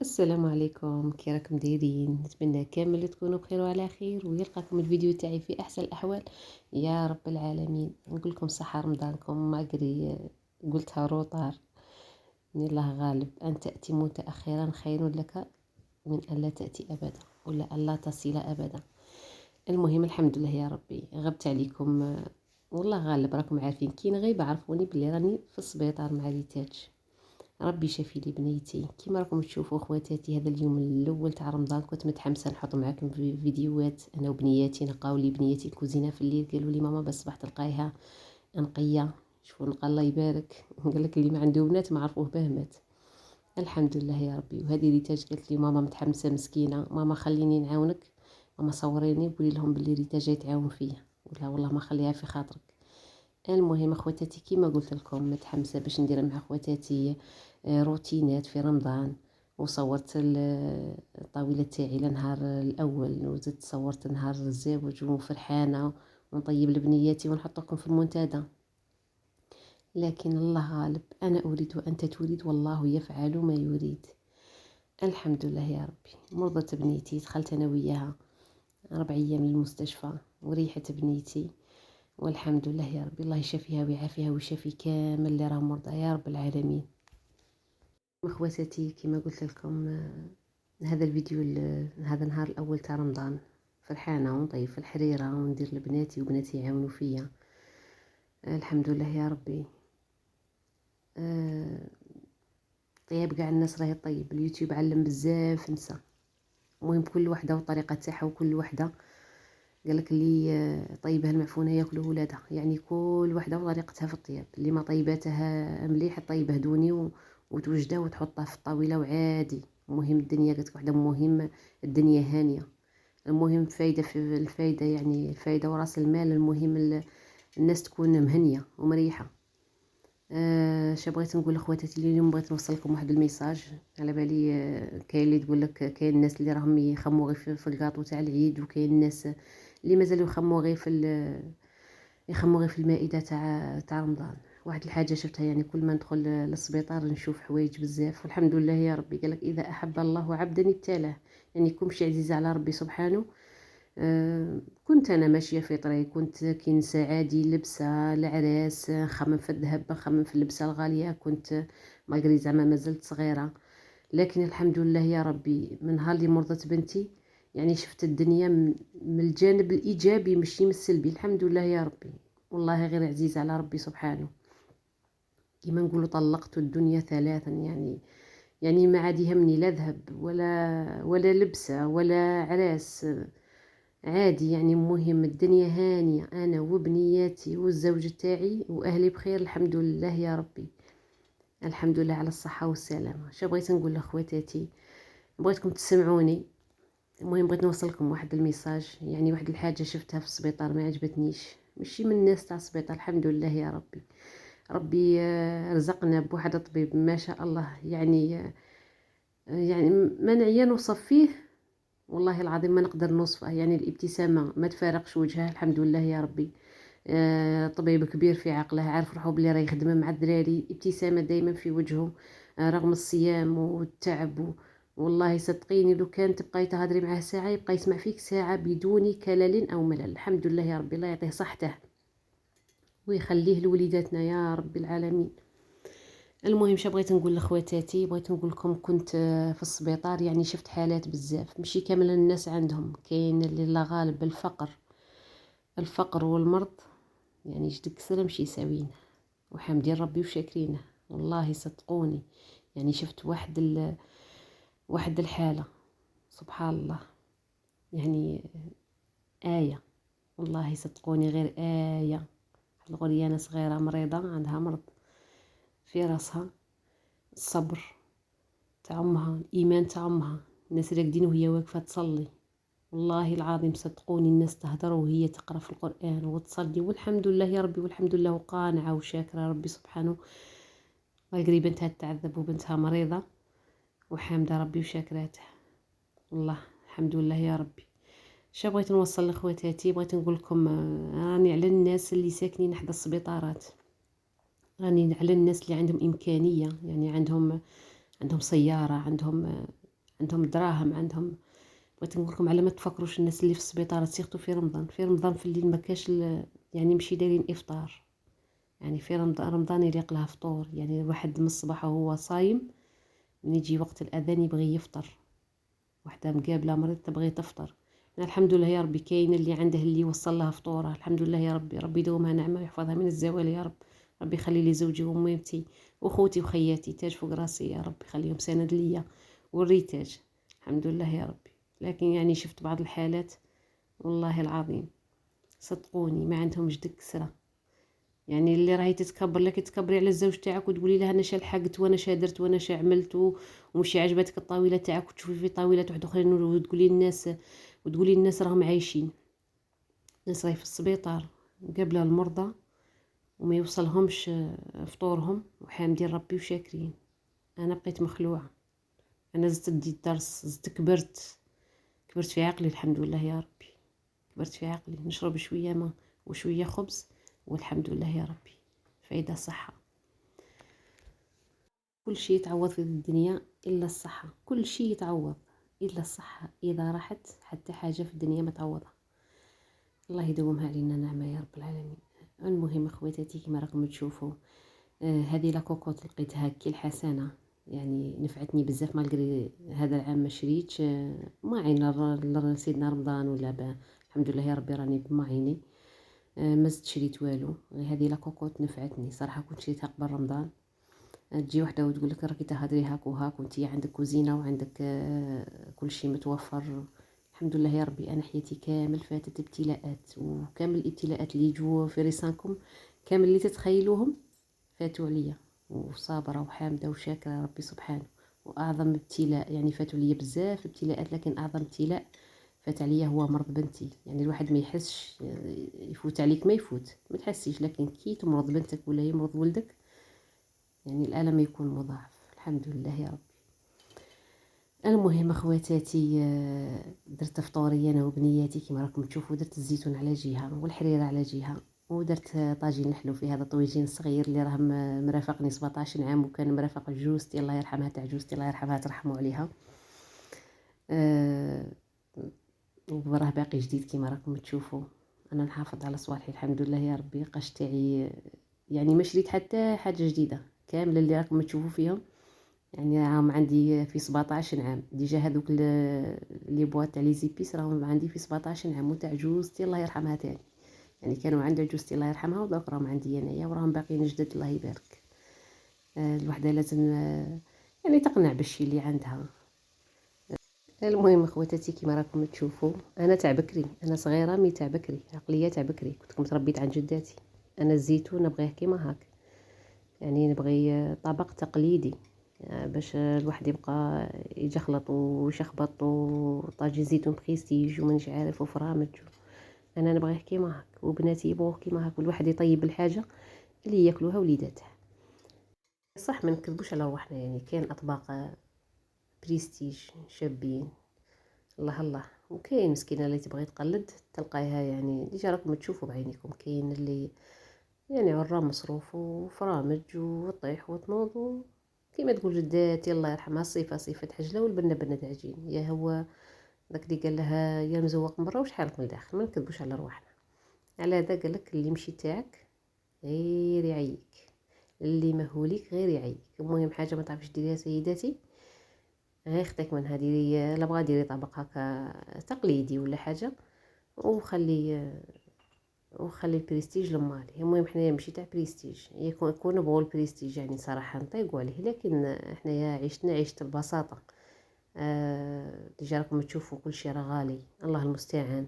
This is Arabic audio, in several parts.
السلام عليكم، كي راكم دايرين؟ نتمنى كامل تكونوا بخير وعلى خير ويلقاكم الفيديو تاعي في احسن الاحوال يا رب العالمين. نقول لكم صحه رمضانكم ما قري قلتها روطار. ان الله غالب، ان تاتي متاخرا خير لك من ان لا تاتي ابدا ولا ان لا تصل ابدا. المهم الحمد لله يا ربي، غبت عليكم. والله غالب راكم عارفين كي نغيب عرفوني بلي راني في السبيطار مع ريتاج. ربي شافي لي بنيتي. كيما راكم تشوفوا خواتاتي، هذا اليوم الاول تاع رمضان كنت متحمسه نحط معاكم في فيديوهات انا وبنياتي. نلقاو لي بنياتي الكوزينه في الليل، قالوا لي ماما بس صباح تلقايها نقيه. شوفوا نلقى الله يبارك. قال لك اللي ما عنده بنات ما عرفوه به مات. الحمد لله يا ربي. وهذه ريتاج قالت لي ماما متحمسه مسكينه، ماما خليني نعاونك، ماما صوريني وقولي لهم بلي ريتاج جاي تعاون فيا. ولا والله ما خليها في خاطرك. المهم اخواتاتي كيما قلت لكم متحمسه باش ندير مع اخواتاتي روتينات في رمضان. وصورت الطاوله تاعي لنهار الاول، وزدت صورت نهار الزواج وفرحانه، ونطيب لبنياتي ونحطكم في المنتدى. لكن الله غالب، انا اريد وانت تريد والله يفعل ما يريد. الحمد لله يا ربي. مرضت بنيتي، دخلت انا وياها 4 ايام للمستشفى وريحت بنيتي. والحمد لله يا ربي، الله يشافيها ويعافيها ويشافي كامل اللي راهم مرضى يا رب العالمين. اخواتاتي كما قلت لكم، هذا الفيديو هذا النهار الاول تاع رمضان، فرحانه ونطيب في الحريره وندير لبناتي وبناتي يعاونوا فيا. الحمد لله يا ربي. طيب كاع الناس راهي طيب، اليوتيوب علم بزاف نساء. المهم كل وحده والطريقه تاعها، وكل وحده قالك اللي طيبها المعفونه ياكلوه ولادها. يعني كل وحده وطريقتها في الطياب. اللي ما طيباتها مليح طيبه دوني وتوجده وتحطه في الطاوله وعادي. المهم الدنيا قالت وحده، مهم الدنيا هانيه. المهم فايده في الفايده، يعني الفايده وراس المال. المهم الناس تكون مهنيه ومريحه. شا بغيت نقول لاخواتاتي اليوم، بغيت نوصل لكم واحد الميساج. على بالي كاين اللي تقول لك كاين الناس اللي راهم يخموا غير في الكاطو تاع العيد، وكاين الناس اللي مازالوا يخموا غير في المائده تاع رمضان. واحد الحاجه شفتها، يعني كل ما ندخل للسبيطار نشوف حوايج بزاف، والحمد لله يا ربي. قالك اذا احب الله عبدا ابتلاه. يعني كل شيء عزيز على ربي سبحانه. كنت انا ماشيه في طريق، كنت كي نسى عادي لبسه العراس، نخمم في الذهب، نخمم في اللبسه الغاليه. كنت مالغري زعما مازلت صغيره. لكن الحمد لله يا ربي، من نهار اللي مرضت بنتي يعني شفت الدنيا من الجانب الايجابي ماشي من السلبي. الحمد لله يا ربي. والله غير عزيز على ربي سبحانه. كيما نقولوا طلقت الدنيا ثلاثا. يعني ما عاد يهمني لا ذهب ولا لبسه ولا عراس. عادي يعني. مهم الدنيا هانية، أنا وبنياتي والزوج تاعي وأهلي بخير الحمد لله يا ربي. الحمد لله على الصحة والسلامة. شو بغيت نقول لأخواتاتي، بغيتكم تسمعوني. المهم بغيت نوصل لكم واحد الميساج. يعني واحد الحاجة شفتها في السبيطار ما عجبتنيش، ماشي من الناس تاع السبيطار. الحمد لله يا ربي. ربي رزقنا بواحد طبيب ما شاء الله. يعني ما نعيا نوصف فيه. والله العظيم ما نقدر نوصفه. يعني الابتسامة ما تفارقش وجهه. الحمد لله يا ربي. طبيب كبير في عقله، عارف روحو بلي راه يخدم مع الدراري. ابتسامة دايما في وجهه رغم الصيام والتعب. والله صدقيني لو كان تبقاي تهضري معاه ساعة يبقى يسمع فيك ساعة بدون كلل أو ملل. الحمد لله يا ربي. الله يعطيه صحته ويخليه لوليداتنا يا رب العالمين. المهم شا بغيت نقول لاخواتاتي، بغيت نقول لكم كنت في السبيطار. يعني شفت حالات بزاف، ماشي كامل الناس عندهم. كاين اللي لا غالب الفقر والمرض. يعني جد كسر مشي يساوينا، وحامدين ربي وشاكرينه. والله صدقوني. يعني شفت واحد الحالة سبحان الله. يعني آية. والله صدقوني غير آية. الغريانة صغيرة مريضة عندها مرض في راسها. الصبر تاع امها، الايمان تاع امها، الناس راقدين وهي واقفه تصلي. والله العظيم صدقوني الناس تهدر وهي تقرا في القران وتصلي. والحمد لله يا ربي، والحمد لله وقانعه وشاكره ربي سبحانه. والقري بنتها تعذب وبنتها مريضه وحامده ربي وشاكراته. والله الحمد لله يا ربي. شا بغيت نوصل لاخواتاتي، بغيت نقول لكم راني على الناس اللي ساكنين حدا السبيطارات، راني على الناس اللي عندهم امكانيه. يعني عندهم سياره، عندهم عندهم دراهم، عندهم. بغيت نقول لكم على ما تفكروش الناس اللي في السبيطارات سيرتو في رمضان. في رمضان في الليل ما كاش يعني ماشي دايرين افطار. يعني في رمضان يليق لها فطور. يعني الواحد من الصباح وهو صايم، من يجي وقت الاذان يبغي يفطر. وحده مقابله مريض تبغي تفطر. أنا الحمد لله يا ربي كاين اللي عنده اللي يوصل لها فطوره. الحمد لله يا ربي، ربي يدومها نعمه ويحفظها من الزوال يا رب. ربي يخلي لي زوجي وميمتي وخوتي وخياتي تاج فوق راسي يا رب، يخليهم سند ليا والريتاج. الحمد لله يا ربي. لكن يعني شفت بعض الحالات والله العظيم صدقوني ما عندهمش ديك السرة. يعني اللي راهي تتكبر لك، تكبري على الزوج تاعك وتقولي لها انا شا لحقت وانا شا درت وانا شا عملت، ومشي عجبتك الطاوله تاعك وتشوفي في طاولات واحد اخرين وتقولي الناس راهم عايشين. الناس راهي في السبيطار قبل المرضى وما يوصلهمش فطورهم وحامدين ربي وشاكرين. انا بقيت مخلوعه. انا زدت دي الدرس، زدت كبرت في عقلي الحمد لله يا ربي. كبرت في عقلي، نشرب شويه ماء وشويه خبز والحمد لله يا ربي. فايدة صحة. كل شيء يتعوض في الدنيا إلا الصحة. كل شيء يتعوض إلا الصحة. إذا راحت حتى حاجة في الدنيا ما تعوضها. الله يدومها علينا نعمة يا رب العالمين. المهم اخواتاتي كما راكم تشوفوا، هذه لاكوكوت لقيتها كي الحسنة. يعني نفعتني بزاف مالغري هذا العام ما شريتش ما عين لسيدنا رمضان ولا الحمد لله يا ربي راني بما عيني. ما زدت شريت والو. هذه لاكوكوت نفعتني صراحة. كنت شريتها قبل رمضان. تجي وحده وتقول لك راكي تهضري هاك وهاك وانتي عندك كوزينه وعندك كل شيء متوفر. الحمد لله يا ربي. انا حياتي كامل فاتت ابتلاءات، وكامل الابتلاءات اللي يجوا في رسانكم كامل اللي تتخيلوهم فاتوا عليا، وصابره وحامده وشاكره ربي سبحانه. واعظم ابتلاء يعني فاتوا لي بزاف ابتلاءات، لكن اعظم ابتلاء فات عليا هو مرض بنتي. يعني الواحد ما يحسش، يفوت عليك ما يفوت ما تحسيش، لكن كي تمرض بنتك ولا يمرض ولدك يعني الألم يكون مضاعف. الحمد لله يا رب. المهم اخواتاتي، درت فطوري انا وبنياتي كما راكم تشوفوا. درت الزيتون على جهه والحريره على جهه، ودرت طاجين نحلو فيه. هذا طويجين صغير اللي راه مرافقني 17 عام، وكان مرافق جوزتي الله يرحمها تاع جوزتي الله يرحمها ترحموا عليها. وراه باقي جديد كما راكم تشوفوا. انا نحافظ على صوالحي الحمد لله يا ربي. قش تاعي يعني ما شريت حتى حاجه جديده، كامل اللي راكم تشوفوا فيهم يعني راهم عندي في 17 عام ديجا. هذوك لي بواط تاع لي زيبيس راهم عندي في 17 عام، وتاع جوزتي الله يرحمها تاني. يعني كانوا عند جوزتي الله يرحمها ودروك راهم عندي انايا وراهم باقيين جدد الله يبارك. الوحده لازم يعني تقنع بالشي اللي عندها. المهم اخواتاتي كما راكم تشوفوا، انا تاع بكري، انا صغيره مي تاع بكري، عقليه تاع بكري. كنت متربيت عند جداتي. انا الزيتون نبغيه كيما هاك، يعني نبغي طبق تقليدي باش الواحد يبقى يجخلط ويشخبط وطاجين زيتون بريستيج ومانيش عارف وفرامج. انا نبغيه كيما هاك وبناتي يبغوه كيما هاك، والواحد يطيب الحاجه اللي ياكلوها وليداته. صح ما نكذبوش على روحنا، يعني كاين اطباق بريستيج شابين الله الله، وكاين مسكينه اللي تبغي تقلد تلقايها يعني ديجا راكم تشوفوا بعينيكم. كاين اللي يعني عرا مصروف وفرامج وطيح وتنوض كيما تقول جداتي الله يرحمها، صفة حجلة والبنة بنة عجين. يا هو داك اللي قال لها يا مزوق من برا وشحالك من الداخل. ما نكذبوش على رواحنا. على هذا قالك اللي مشي تاعك غير يعيك، اللي مهوليك غير يعيك. المهم حاجة ما تعرفش ديريها سيداتي، غير خدك منها ديري لا بغا ديري طبق هكا تقليدي ولا حاجة، وخلي البريستيج لمالي. المهم حنايا ماشي تاع بريستيج، يكون نبغوا البريستيج يعني صراحه نطيقوا عليه، لكن حنايا عيشتنا عيشه البساطه. ديجا راكم تشوفوا كل شيء راه غالي الله المستعان.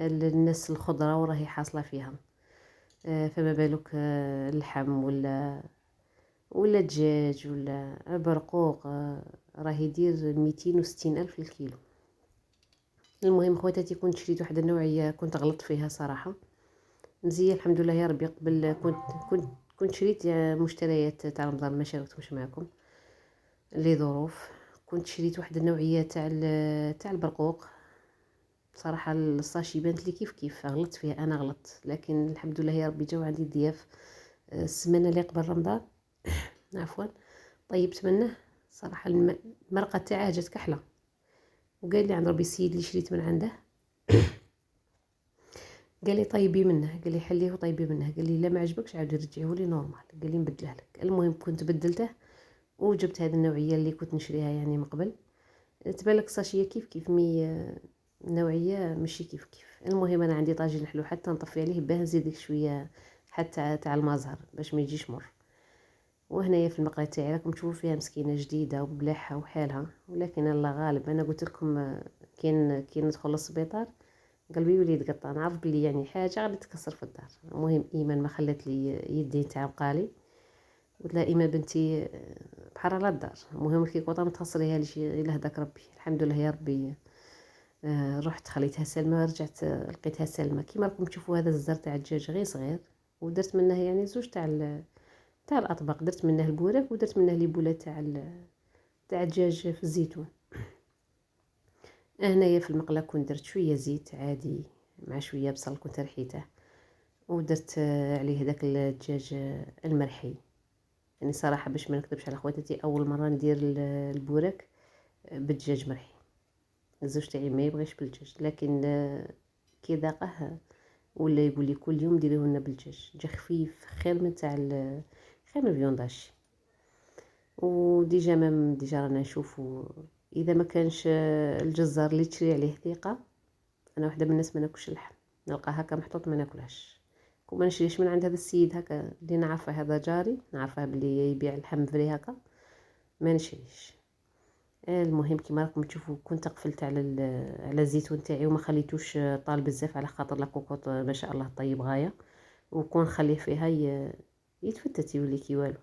الناس الخضره وراهي حاصله فيها، فما بالك اللحم ولا دجاج ولا برقوق، راه يدير 260 ألف الكيلو. المهم خواتاتي كنت شريت واحد النوعيه كنت غلطت فيها صراحه. مزيه الحمد لله يا ربي. قبل كنت شريت مشتريات تاع رمضان ما شاركتهمش معكم لي ظروف. كنت شريت واحد النوعيه تاع البرقوق. بصراحه الصاشي بانت لي كيف كيف غلطت فيها، انا غلطت، لكن الحمد لله يا ربي جاو عندي الضياف السمانه اللي قبل رمضان عفوا طيبت منه صراحه. المرقه تاعها جات كحله وقال لي عند ربي السيد اللي شريت من عنده قال لي طيبي منه، قال لي حليه وطيبي منه، قال لي لا ما عجبكش عاودي رجعيه لي نورمال، قال لي نبدله لك. المهم كنت بدلته وجبت هذه النوعيه اللي كنت نشريها يعني من قبل. تبان لك الساشيه كيف كيف مي نوعيه ماشي كيف كيف. المهم انا عندي طاجين حلو حتى نطفي عليه باه نزيد ديك شويه حتى تاع المزهر باش ما يجيش مر. وهنايا في المقله تاعي راكم تشوفوا فيها مسكينه جديده وبلاحها وحالها، ولكن الله غالب. انا قلت لكم كي ندخل للسبيطار قلبي وليد قطع، نعرف بلي يعني حاجه غادي تكسر في الدار. المهم ايمان ما خلت لي يدي تاع بقالي، قلت لها ايمان بنتي بحر على الدار. المهم الكيكوطه متخسريها لي شي الا هداك ربي، الحمد لله يا ربي. رحت خليتها سلمى، رجعت لقيتها سلمى. كيما راكم تشوفوا هذا الزر تاع الدجاج غير صغير، ودرت منه يعني زوج تاع الاطباق، درت منه البوراك ودرت منه لي بوله تاع الدجاج في الزيتون. هنايا في المقله كنت درت شويه زيت عادي مع شويه بصل كنت رحيته، ودرت عليه داك الدجاج المرحي. يعني صراحه باش ما نكذبش على خواتاتي اول مره ندير البوراك بالدجاج مرحي. الزوج تاعي ما يبغيش بالدجاج، لكن كي ذاقه ولا يقول لي كل يوم ديريه لنا بالدجاج، جا خفيف خير من تاع خير من الفيونداشي. وديجا مام ديجا رانا نشوفو اذا ما كانش الجزار اللي تشري عليه ثقه. انا واحده من الناس ما ناكلش اللحم، نلقاه هكا محطوط ما ناكلهاش. وما نشريش من عند هذا السيد هكا اللي نعرفه، هذا جاري نعرفه بلي يبيع اللحم فري هكا، ما نشريش. المهم كيما راكم تشوفوا كنت قفلت على الزيتون تاعي وما خليتوش طال بزاف، على خاطر لاكوكوط ما شاء الله طيب غايه، وكون نخليه فيها يتفتت يولي كي والو.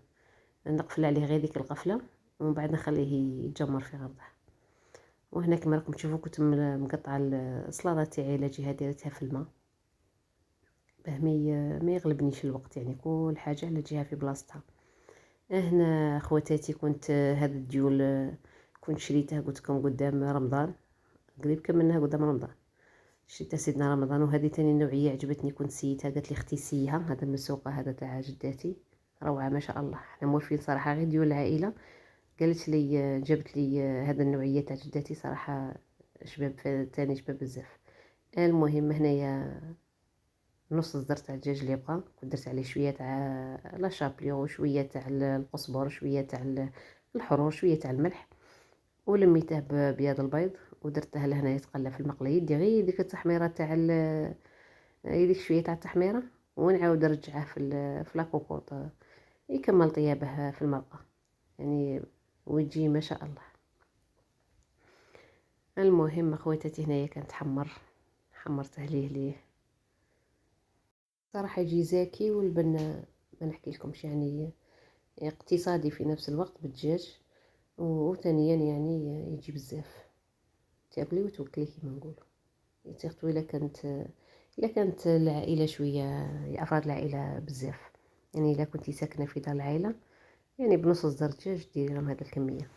نقفل عليه غير ديك القفله ومن بعد نخليه يتجمر في غرضه. وهنا كما راكم تشوفوا كنت مقطعه السلطه تاعي على جهه ديرتها في الماء باه ما يغلبنيش الوقت، يعني كل حاجه على جهه في بلاصتها. هنا خواتاتي كنت هذا الديول كنت شريتها قلت لكم قدام رمضان، قريب كملناها قدام رمضان شريتها سيدنا رمضان. وهذه تاني نوعيه عجبتني كنت سيتها، قالت لي اختي سيها، هذا من السوقه هذا تاع جداتي روعه ما شاء الله. احنا موالفين صراحه غير ديول العائله، قالت لي جابت لي هذا النوعيه تاع جداتي صراحه شباب تاني شباب بزاف. المهم هنايا نص الزر تاع الدجاج اللي بقى كنت درت عليه شويه تاع لا شابليو وشويه تاع القزبر شويه تاع الحروش شويه تاع الملح، ولميته ببياض البيض ودرته لهنا يتقلى في المقله. يدي غير ديك التحميره تاع يديك شويه تاع التحميره ونعاود نرجعه في لاكوكوط يكمل طيابه في المرقه يعني ويجي ما شاء الله. المهم خواتاتي هنايا كانت حمرته ليه صراحه يجي زاكي والبن ما نحكي لكمش يعني اقتصادي في نفس الوقت بالدجاج، وثانيا يعني يجي بزاف تاكلي وتوكلي كيما نقولوا. سيرتو الا كانت العائله شويه افراد العائله بزاف، يعني الا كنتي ساكنه في دار العائله يعني بنص صدر دجاج ديري لهم هذه الكميه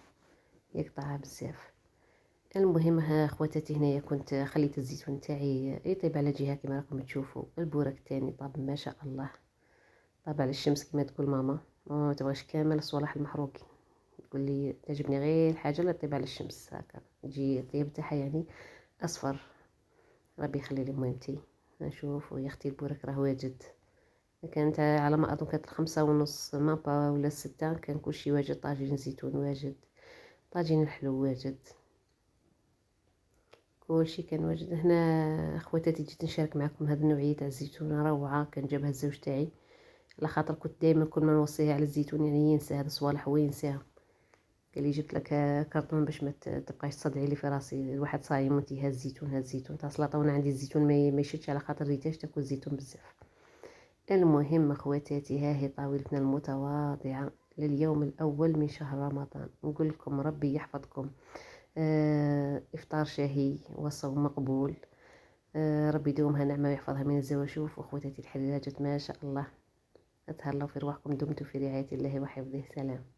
يقطعها بزاف. المهم ها خواتاتي هنايا كنت خليت الزيتون تاعي يطيب على جهه كما راكم تشوفوا. البورك تاني طاب ما شاء الله، طاب على الشمس كما تقول ماما ما تبغيش كامل الصوالح المحروقين، تقول لي تعجبني غير الحاجه اللي طيب على الشمس هكا تجي الطياب تاعها يعني اصفر. ربي يخلي لي ميمتي. نشوف ويا اختي البورك راه واجد، كانت على ما اظن كانت 5:30 مابا ولا 6 كان كلشي واجد. طاجين زيتون واجد، طاجين الحلو واجد، كلشي كان واجد. هنا خواتاتي جيت نشارك معكم هذه النوعيه تاع الزيتون روعه، كان جابها الزوج تاعي على خاطر كنت دائما كل ما نوصيها على الزيتون يعني ينسى هذا الصوالح هو ينساها. قال لي جبت لك كرتون باش ما تبقاش تصدعي لي في راسي، الواحد صايم وانتي هاز الزيتون هاز الزيتون تاع سلطه، وانا عندي الزيتون ما يشدش على خاطر ريتاش تاكل الزيتون بزاف. المهم اخواتاتي ها هي طاولتنا المتواضعه لليوم الاول من شهر رمضان. نقول لكم ربي يحفظكم، افطار شهي وصوم مقبول، ربي يدومها نعمه ويحفظها من الزواج. شوف اخواتاتي الحليلات ما شاء الله، تهلاو في رواحكم، دمتم في رعايه الله وحفظه. سلام.